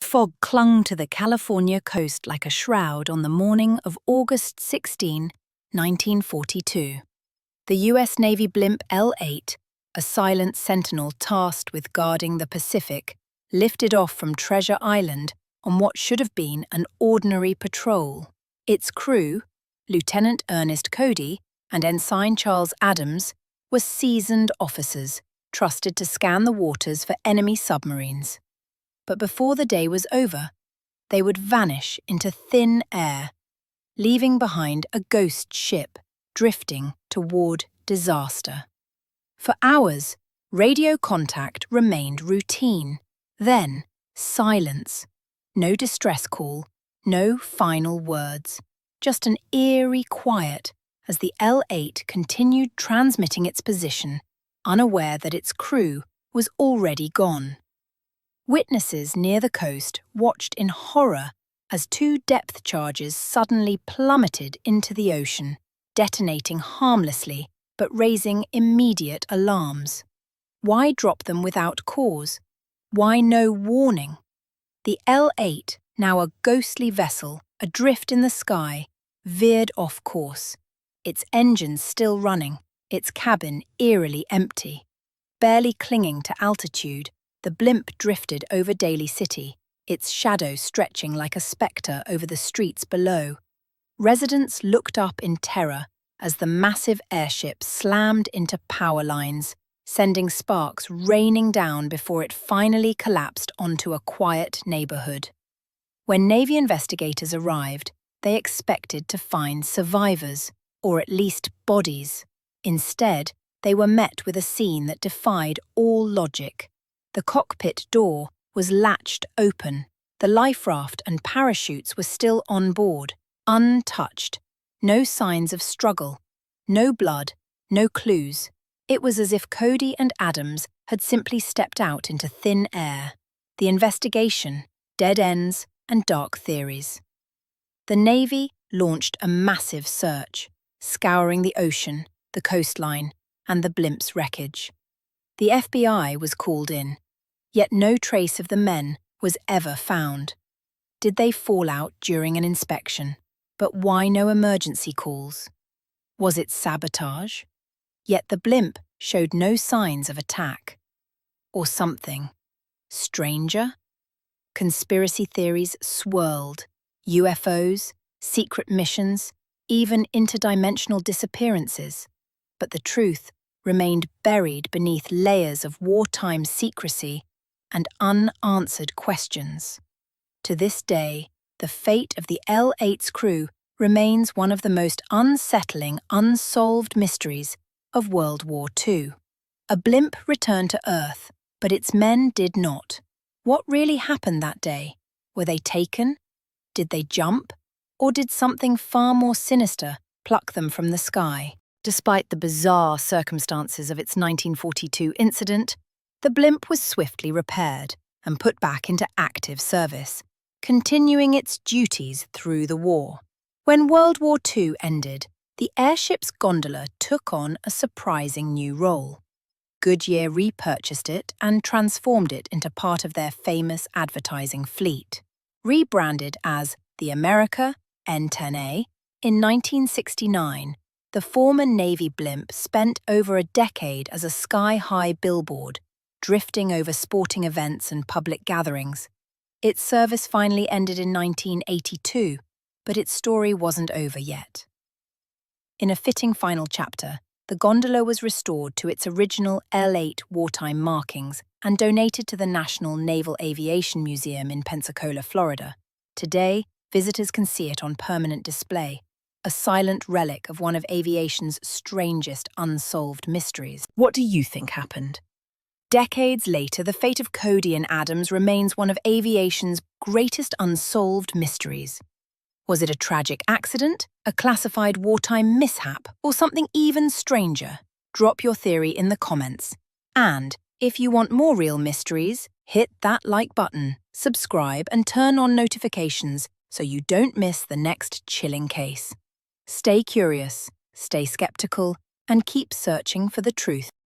Fog clung to the California coast like a shroud on the morning of August 16, 1942. The U.S. Navy blimp L-8, a silent sentinel tasked with guarding the Pacific, lifted off from Treasure Island on what should have been an ordinary patrol. Its crew, Lieutenant Ernest Cody and Ensign Charles Adams, were seasoned officers, trusted to scan the waters for enemy submarines. But before the day was over, they would vanish into thin air, leaving behind a ghost ship drifting toward disaster. For hours, radio contact remained routine. Then, silence. No distress call, no final words. Just an eerie quiet as the L-8 continued transmitting its position, unaware that its crew was already gone. Witnesses near the coast watched in horror as two depth charges suddenly plummeted into the ocean, detonating harmlessly but raising immediate alarms. Why drop them without cause? Why no warning? The L-8, now a ghostly vessel, adrift in the sky, veered off course, its engines still running, its cabin eerily empty. Barely clinging to altitude, the blimp drifted over Daly City, its shadow stretching like a spectre over the streets below. Residents looked up in terror as the massive airship slammed into power lines, sending sparks raining down before it finally collapsed onto a quiet neighborhood. When Navy investigators arrived, they expected to find survivors, or at least bodies. Instead, they were met with a scene that defied all logic. The cockpit door was latched open. The life raft and parachutes were still on board, untouched. No signs of struggle, no blood, no clues. It was as if Cody and Adams had simply stepped out into thin air. The investigation, dead ends, and dark theories. The Navy launched a massive search, scouring the ocean, the coastline, and the blimp's wreckage. The FBI was called in, yet no trace of the men was ever found. Did they fall out during an inspection? But why no emergency calls? Was it sabotage? Yet the blimp showed no signs of attack. Or something stranger? Conspiracy theories swirled. UFOs, secret missions, even interdimensional disappearances. But the truth remained buried beneath layers of wartime secrecy and unanswered questions. To this day, the fate of the L-8's crew remains one of the most unsettling, unsolved mysteries of World War II. A blimp returned to Earth, but its men did not. What really happened that day? Were they taken? Did they jump? Or did something far more sinister pluck them from the sky? Despite the bizarre circumstances of its 1942 incident, the blimp was swiftly repaired and put back into active service, continuing its duties through the war. When World War II ended, the airship's gondola took on a surprising new role. Goodyear repurchased it and transformed it into part of their famous advertising fleet. Rebranded as the America N-10A, in 1969, the former Navy blimp spent over a decade as a sky-high billboard, drifting over sporting events and public gatherings. Its service finally ended in 1982, but its story wasn't over yet. In a fitting final chapter, the gondola was restored to its original L-8 wartime markings and donated to the National Naval Aviation Museum in Pensacola, Florida. Today, visitors can see it on permanent display, a silent relic of one of aviation's strangest unsolved mysteries. What do you think happened? Decades later, the fate of Cody and Adams remains one of aviation's greatest unsolved mysteries. Was it a tragic accident, a classified wartime mishap, or something even stranger? Drop your theory in the comments. And if you want more real mysteries, hit that like button, subscribe, and turn on notifications so you don't miss the next chilling case. Stay curious, stay skeptical, and keep searching for the truth.